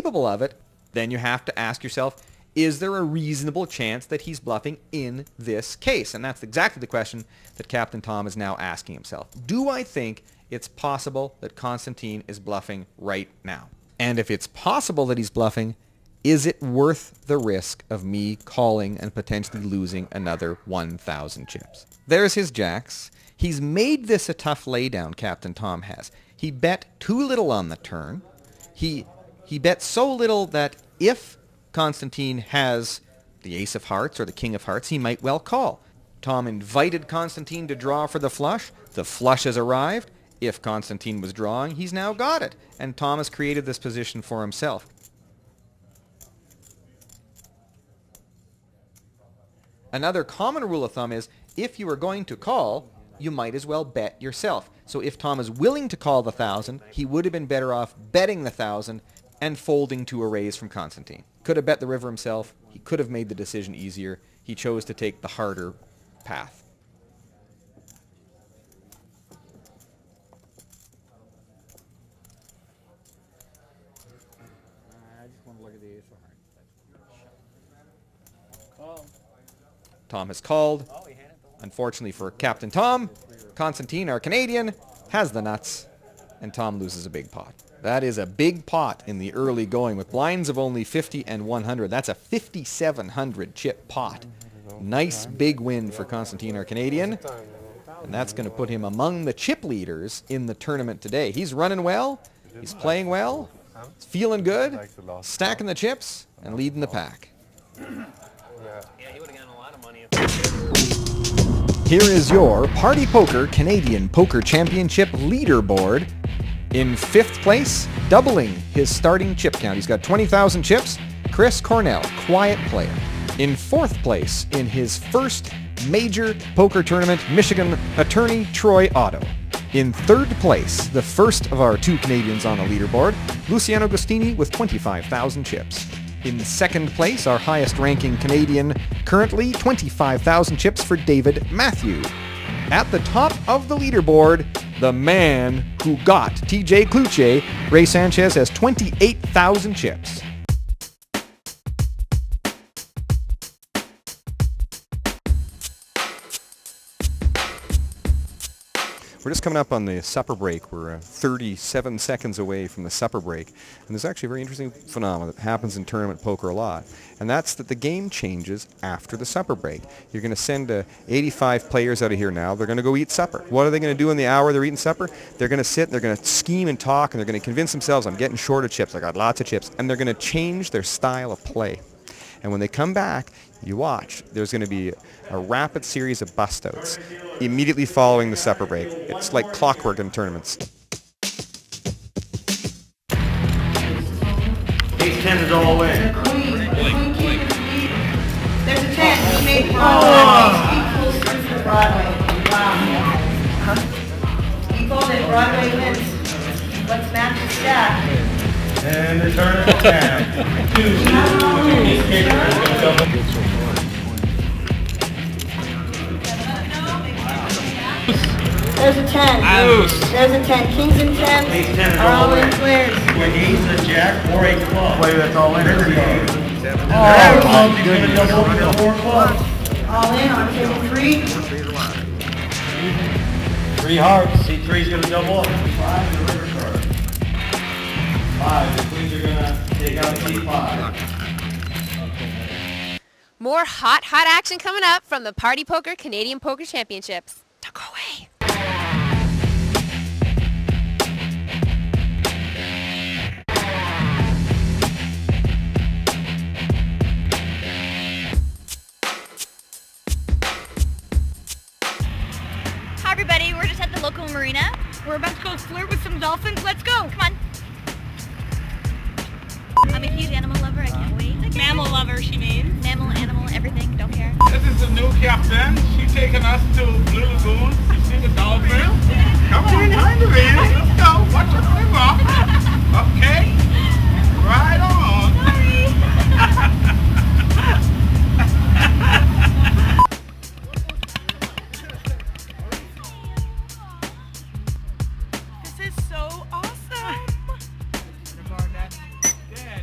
capable of it, then you have to ask yourself, is there a reasonable chance that he's bluffing in this case? And that's exactly the question that Captain Tom is now asking himself. Do I think it's possible that Constantine is bluffing right now? And if it's possible that he's bluffing, is it worth the risk of me calling and potentially losing another 1,000 chips? There's his jacks. He's made this a tough laydown, Captain Tom has. He bet too little on the turn. He bet so little that if Constantine has the ace of hearts or the king of hearts, he might well call. Tom invited Constantine to draw for the flush. The flush has arrived. If Constantine was drawing, he's now got it. And Tom has created this position for himself. Another common rule of thumb is, if you are going to call, you might as well bet yourself. So if Tom is willing to call the 1,000, he would have been better off betting the 1,000 and folding to a raise from Constantine. Could have bet the river himself. He could have made the decision easier. He chose to take the harder path. I just want to look at the ace of hearts. Call. Tom has called. Unfortunately for Captain Tom, Constantine, our Canadian, has the nuts, and Tom loses a big pot. That is a big pot in the early going with blinds of only 50 and 100. That's a 5,700 chip pot. Nice big win for Constantine, our Canadian. And that's going to put him among the chip leaders in the tournament today. He's running well. He's playing well. He's feeling good. Stacking the chips and leading the pack. Here is your Party Poker Canadian Poker Championship leaderboard. In 5th place, doubling his starting chip count. He's got 20,000 chips. Chris Cornell, quiet player. In 4th place, in his first major poker tournament, Michigan attorney Troy Otto. In 3rd place, the first of our 2 Canadians on the leaderboard, Luciano Agostini with 25,000 chips. In 2nd place, our highest ranking Canadian, currently 25,000 chips for David Matthew. At the top of the leaderboard, the man who got TJ Kluche, Ray Sanchez, has 28,000 chips. We're just coming up on the supper break. We're 37 seconds away from the supper break. And there's actually a very interesting phenomenon that happens in tournament poker a lot. And that's that the game changes after the supper break. You're going to send 85 players out of here now. They're going to go eat supper. What are they going to do in the hour they're eating supper? They're going to sit and they're going to scheme and talk and they're going to convince themselves, I'm getting short of chips. I got lots of chips. And they're going to change their style of play. And when they come back, you watch, there's going to be a rapid series of bust-outs immediately following the supper break. It's like clockwork in tournaments. Ace 10 is all in. There's a 10. He made Broadway equals for Broadway. Wow. He called it Broadway wins. Let's match the stack. And the turn is 10. 2. Ace kicker is going to double. There's a 10. There's a 10. Kings and 10 Ace 10 is are all all in in. players. With ace, a jack, or a club. Play that's all in. River game. Oh, Clubs, he's going to double up to 4 clubs. all in on table 3. 3 hearts. C3 is going to double up. 5 is the river card. 5. The queens are going to take out C5. More hot action coming up from the Party Poker Canadian Poker Championships. Don't go away. Hi everybody, we're just at the local marina. We're about to go flirt with some dolphins. Let's go, come on. I'm a huge animal lover, I can't wait. Mammal lover, she means. Mammal, animal, everything, don't care. This is the new captain. She's taking us to Blue Lagoon to see the dolphins. Come on, behind the wheel. Let's go. Watch your flip off. Okay. Right on. This is so awesome. Yeah,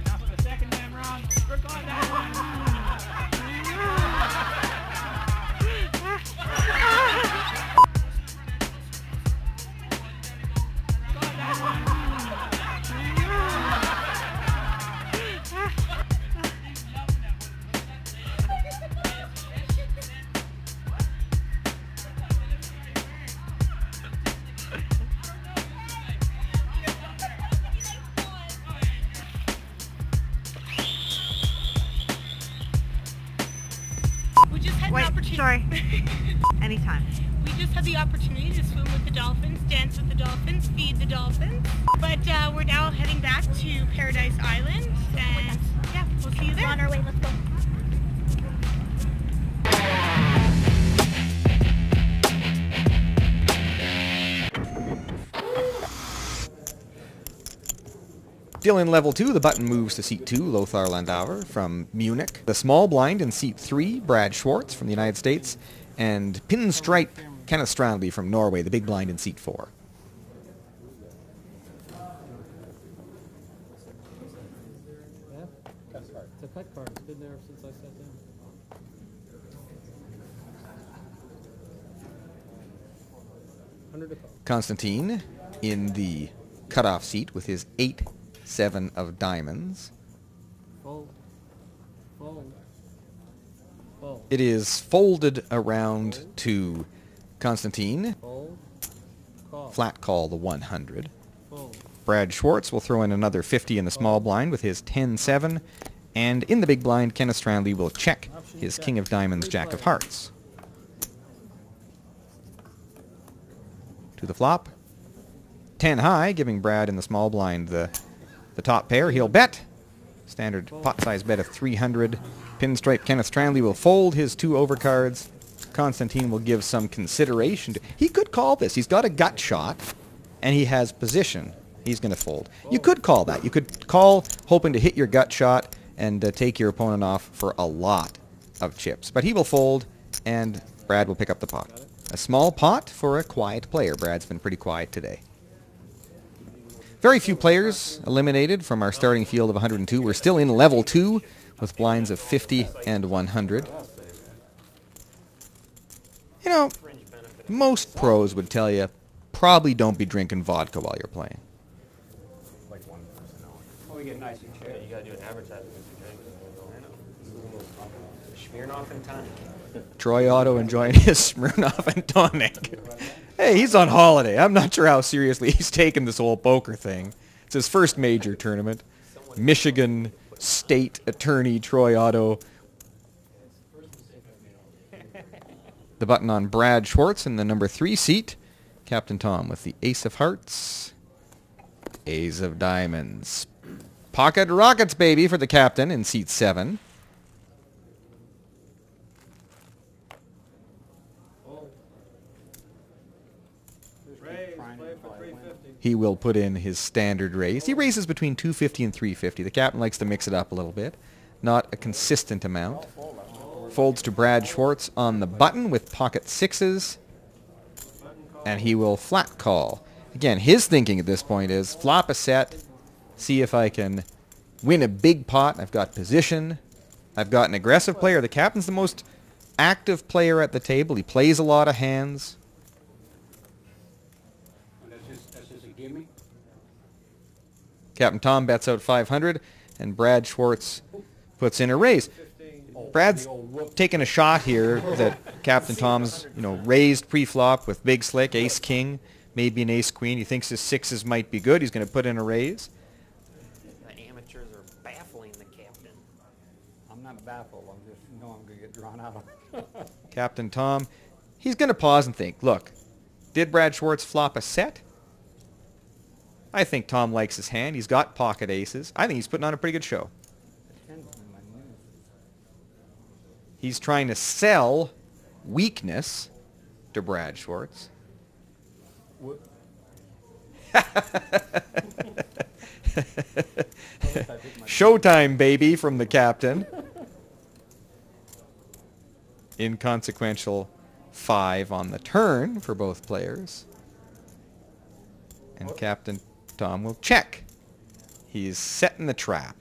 Sorry. Anytime. We just had the opportunity to swim with the dolphins, dance with the dolphins, feed the dolphins. But we're now heading back to Paradise Island, and yeah, we'll see you there. We're on our way, let's go. Still in level 2, the button moves to seat 2, Lothar Landauer from Munich. The small blind in seat 3, Brad Schwartz from the United States. And Pinstripe Kenneth Strandby from Norway, the big blind in seat 4. It's a cut card. It's been there since I sat down. Konstantin in the cutoff seat with his 8-7 of diamonds. Fold. Fold. Fold. It is folded around to Konstantin. Fold. Call. Flat call the 100. Fold. Brad Schwartz will throw in another 50 in the small blind with his 10-7. And in the big blind, Kenneth Strandby will check his King of Diamonds, Jack of Hearts. To the flop. 10 high, giving Brad in the small blind the top pair. He'll bet. Standard pot size bet of 300. Pinstripe Kenneth Strandby will fold his 2 overcards. Konstantin will give some consideration to... He could call this. He's got a gut shot, and he has position. He's going to fold. You could call that. You could call hoping to hit your gut shot and take your opponent off for a lot of chips. But he will fold, and Brad will pick up the pot. A small pot for a quiet player. Brad's been pretty quiet today. Very few players eliminated from our starting field of 102. We're still in level 2 with blinds of 50 and 100. You know, most pros would tell you, probably don't be drinking vodka while you're playing. Oh, we get nice and chill. You gotta do an advertisement for drinking. Smirnoff and tonic. Troy Otto enjoying his Smirnoff and tonic. Hey, he's on holiday. I'm not sure how seriously he's taken this whole poker thing. It's his first major tournament. Michigan State Attorney Troy Otto. The button on Brad Schwartz in the number 3 seat. Captain Tom with the Ace of Hearts. Ace of Diamonds. Pocket Rockets, baby, for the captain in seat 7. He will put in his standard raise. He raises between 250 and 350. The captain likes to mix it up a little bit. Not a consistent amount. Folds to Brad Schwartz on the button with pocket 6s. And he will flat call. Again, his thinking at this point is flop a set, see if I can win a big pot. I've got position. I've got an aggressive player. The captain's the most active player at the table. He plays a lot of hands. That's just a gimme. Captain Tom bets out 500, and Brad Schwartz puts in a raise. Brad's taking a shot here that Captain Tom's, raised pre-flop with big slick, ace-king, maybe an ace-queen. He thinks his 6s might be good. He's going to put in a raise. The amateurs are baffling the captain. I'm not baffled. I'm just know I'm going to get drawn out. Captain Tom, he's going to pause and think. Look, did Brad Schwartz flop a set? I think Tom likes his hand. He's got pocket aces. I think he's putting on a pretty good show. He's trying to sell weakness to Brad Schwartz. Showtime, baby, from the captain. Inconsequential 5 on the turn for both players. And Captain Tom will check. He's setting the trap.